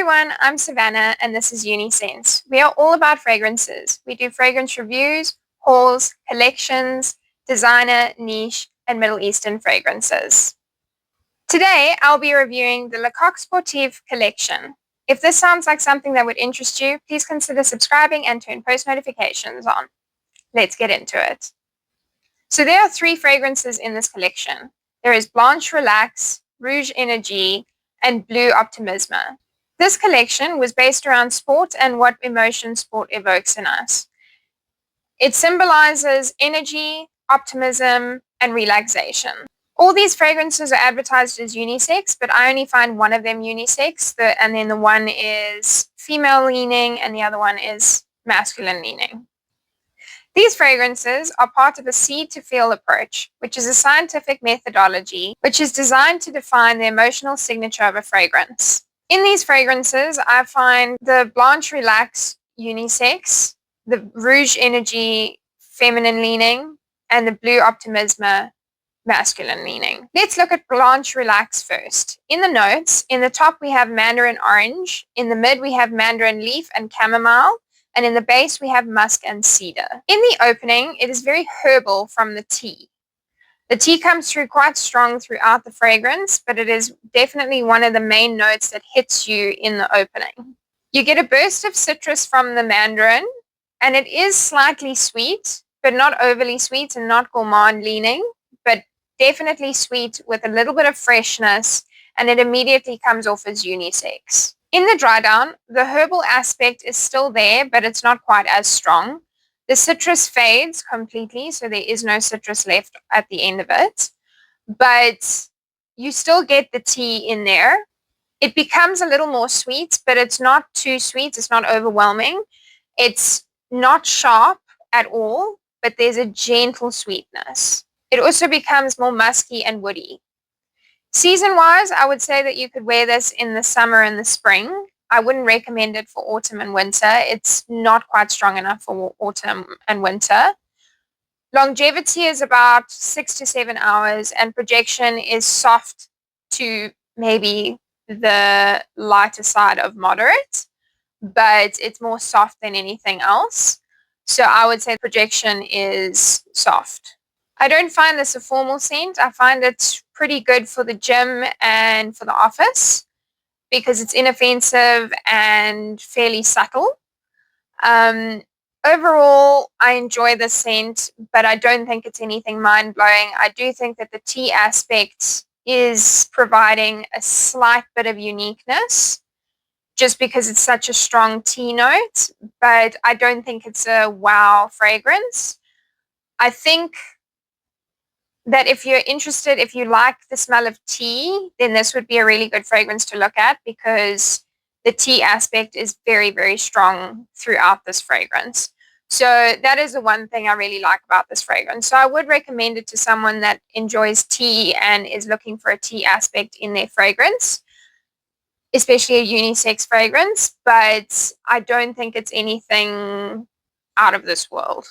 everyone, I'm Savannah and this is Unisense. We are all about fragrances. We do fragrance reviews, hauls, collections, designer, niche, and Middle Eastern fragrances. Today, I'll be reviewing the Coq Sportif collection. If this sounds like something that would interest you, please consider subscribing and turn post notifications on. Let's get into it. So there are 3 fragrances in this collection. There is Blanc Relax, Rouge Energie, and Bleu Optimisme. This collection was based around sport and what emotion sport evokes in us. It symbolizes energy, optimism, and relaxation. All these fragrances are advertised as unisex, but I only find one of them unisex, and then the one is female leaning and the other one is masculine leaning. These fragrances are part of a seed to feel approach, which is a scientific methodology which is designed to define the emotional signature of a fragrance. In these fragrances, I find the Blanc Relax unisex, the Rouge Energie feminine leaning, and the Bleu Optimisme masculine leaning. Let's look at Blanc Relax first. In the notes, in the top we have mandarin orange, in the mid we have mandarin leaf and chamomile, and in the base we have musk and cedar. In the opening, it is very herbal from the tea. The tea comes through quite strong throughout the fragrance, but it is definitely one of the main notes that hits you in the opening. You get a burst of citrus from the mandarin, and it is slightly sweet, but not overly sweet and not gourmand leaning, but definitely sweet with a little bit of freshness, and it immediately comes off as unisex. In the dry down, the herbal aspect is still there, but it's not quite as strong. The citrus fades completely, so there is no citrus left at the end of it, but you still get the tea in there. It becomes a little more sweet, but it's not too sweet. It's not overwhelming. It's not sharp at all, but there's a gentle sweetness. It also becomes more musky and woody. Season-wise, I would say that you could wear this in the summer and the spring. I wouldn't recommend it for autumn and winter. It's not quite strong enough for autumn and winter. Longevity is about 6 to 7 hours, and projection is soft to maybe the lighter side of moderate, but it's more soft than anything else. So I would say projection is soft. I don't find this a formal scent. I find it pretty good for the gym and for the office because it's inoffensive and fairly subtle. Overall, I enjoy the scent, but I don't think it's anything mind-blowing. I do think that the tea aspect is providing a slight bit of uniqueness just because it's such a strong tea note, but I don't think it's a wow fragrance. I think that if you're interested, if you like the smell of tea, then this would be a really good fragrance to look at because the tea aspect is very, very strong throughout this fragrance. So that is the one thing I really like about this fragrance. So I would recommend it to someone that enjoys tea and is looking for a tea aspect in their fragrance, especially a unisex fragrance, but I don't think it's anything out of this world.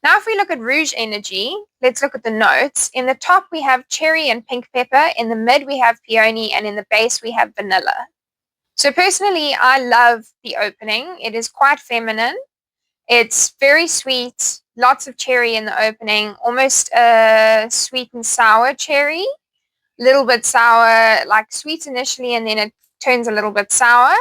Now, if we look at Rouge Energie, let's look at the notes. In the top, we have cherry and pink pepper. In the mid, we have peony. And in the base, we have vanilla. So personally, I love the opening. It is quite feminine. It's very sweet. Lots of cherry in the opening. Almost a sweet and sour cherry. A little bit sour, like sweet initially, and then it turns a little bit sour.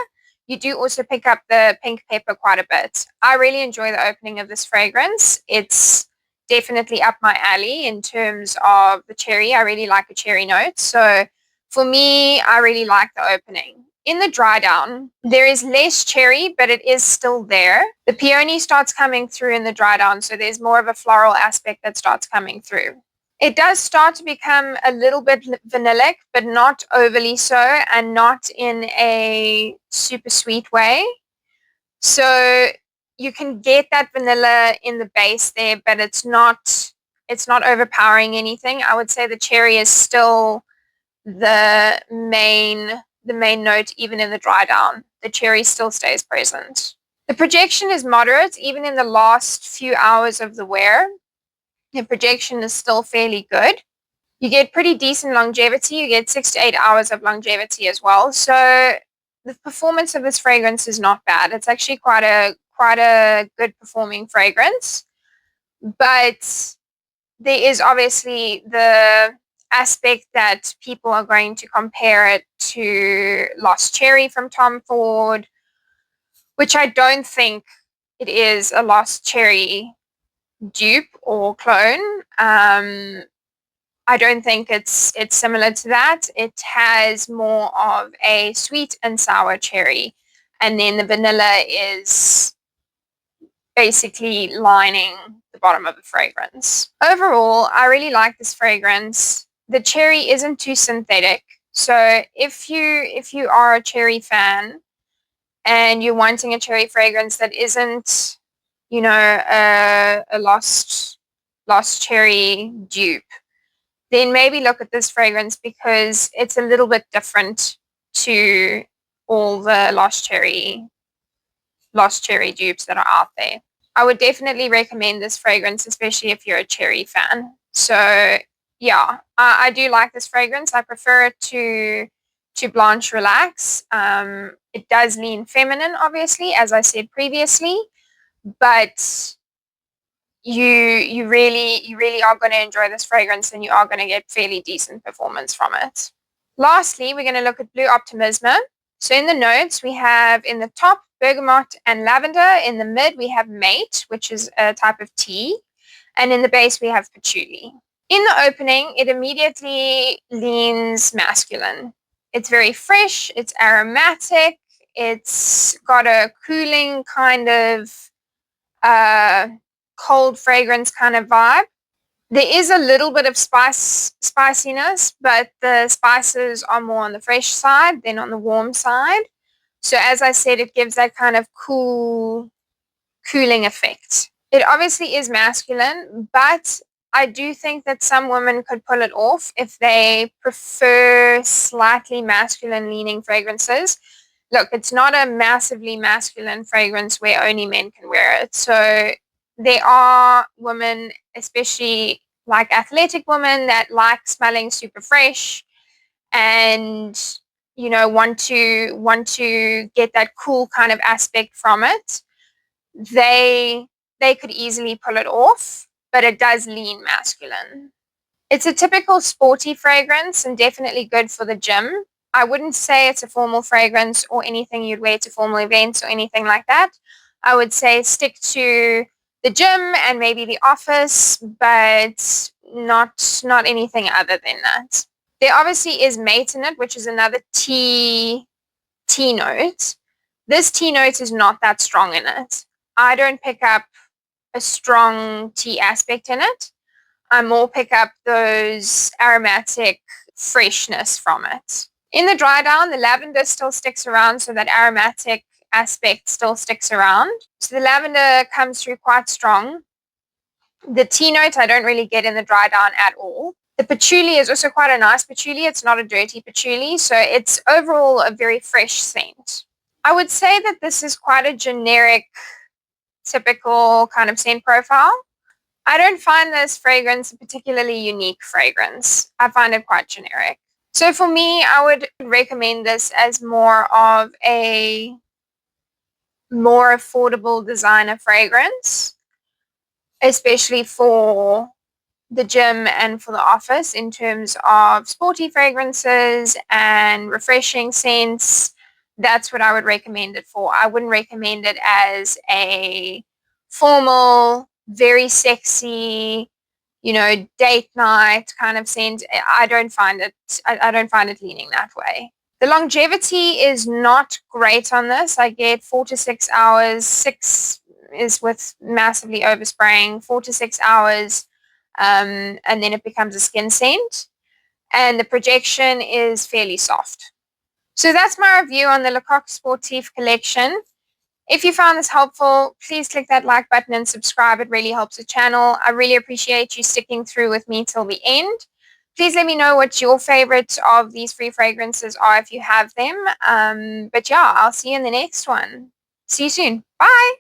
You do also pick up the pink pepper quite a bit. I really enjoy the opening of this fragrance. It's definitely up my alley in terms of the cherry. I really like a cherry note. So for me, I really like the opening. In the dry down, there is less cherry, but it is still there. The peony starts coming through in the dry down, so there's more of a floral aspect that starts coming through. It does start to become a little bit vanillic, but not overly so, and not in a super sweet way. So you can get that vanilla in the base there, but it's not overpowering anything. I would say the cherry is still the main note, even in the dry down. The cherry still stays present. The projection is moderate, even in the last few hours of the wear. The projection is still fairly good. You get pretty decent longevity. You get 6 to 8 hours of longevity as well. So the performance of this fragrance is not bad. It's actually quite a good performing fragrance, but there is obviously the aspect that people are going to compare it to Lost Cherry from Tom Ford, which I don't think it is a Lost Cherry dupe or clone. I don't think it's similar to that. It has more of a sweet and sour cherry, and then the vanilla is basically lining the bottom of the fragrance. Overall, I really like this fragrance. The cherry isn't too synthetic. So if you are a cherry fan and you're wanting a cherry fragrance that isn't, a lost cherry dupe, then maybe look at this fragrance because it's a little bit different to all the lost cherry dupes that are out there. I would definitely recommend this fragrance, especially if you're a cherry fan. So yeah, I do like this fragrance. I prefer it to Blanc Relax. It does lean feminine, obviously, as I said previously, but you really are going to enjoy this fragrance, and you are going to get fairly decent performance from it. Lastly, we're going to look at Bleu Optimisme. So in the notes, we have in the top bergamot and lavender. In the mid, we have mate, which is a type of tea. And in the base, we have patchouli. In the opening, it immediately leans masculine. It's very fresh. It's aromatic. It's got a cooling kind of cold fragrance kind of vibe. There is a little bit of spiciness, but the spices are more on the fresh side than on the warm side. So as I said, it gives that kind of cooling effect. It obviously is masculine, but I do think that some women could pull it off if they prefer slightly masculine leaning fragrances. Look, it's not a massively masculine fragrance where only men can wear it. So there are women, especially like athletic women, that like smelling super fresh and want to get that cool kind of aspect from it. They could easily pull it off, but it does lean masculine. It's a typical sporty fragrance and definitely good for the gym. I wouldn't say it's a formal fragrance or anything you'd wear to formal events or anything like that. I would say stick to the gym and maybe the office, but not anything other than that. There obviously is mate in it, which is another tea note. This tea note is not that strong in it. I don't pick up a strong tea aspect in it. I more pick up those aromatic freshness from it. In the dry down, the lavender still sticks around, so that aromatic aspect still sticks around. So the lavender comes through quite strong. The tea note I don't really get in the dry down at all. The patchouli is also quite a nice patchouli. It's not a dirty patchouli, so it's overall a very fresh scent. I would say that this is quite a generic, typical kind of scent profile. I don't find this fragrance a particularly unique fragrance. I find it quite generic. So for me, I would recommend this as more of a more affordable designer fragrance, especially for the gym and for the office in terms of sporty fragrances and refreshing scents. That's what I would recommend it for. I wouldn't recommend it as a formal, very sexy, date night kind of scent. I don't find it leaning that way. The longevity is not great on this. I get 4 to 6 hours. 6 is with massively overspraying. 4 to 6 hours, and then it becomes a skin scent. And the projection is fairly soft. So that's my review on the Le Coq Sportif collection. If you found this helpful, please click that like button and subscribe. It really helps the channel. I really appreciate you sticking through with me till the end. Please let me know what your favorites of these free fragrances are if you have them. But yeah, I'll see you in the next one. See you soon. Bye.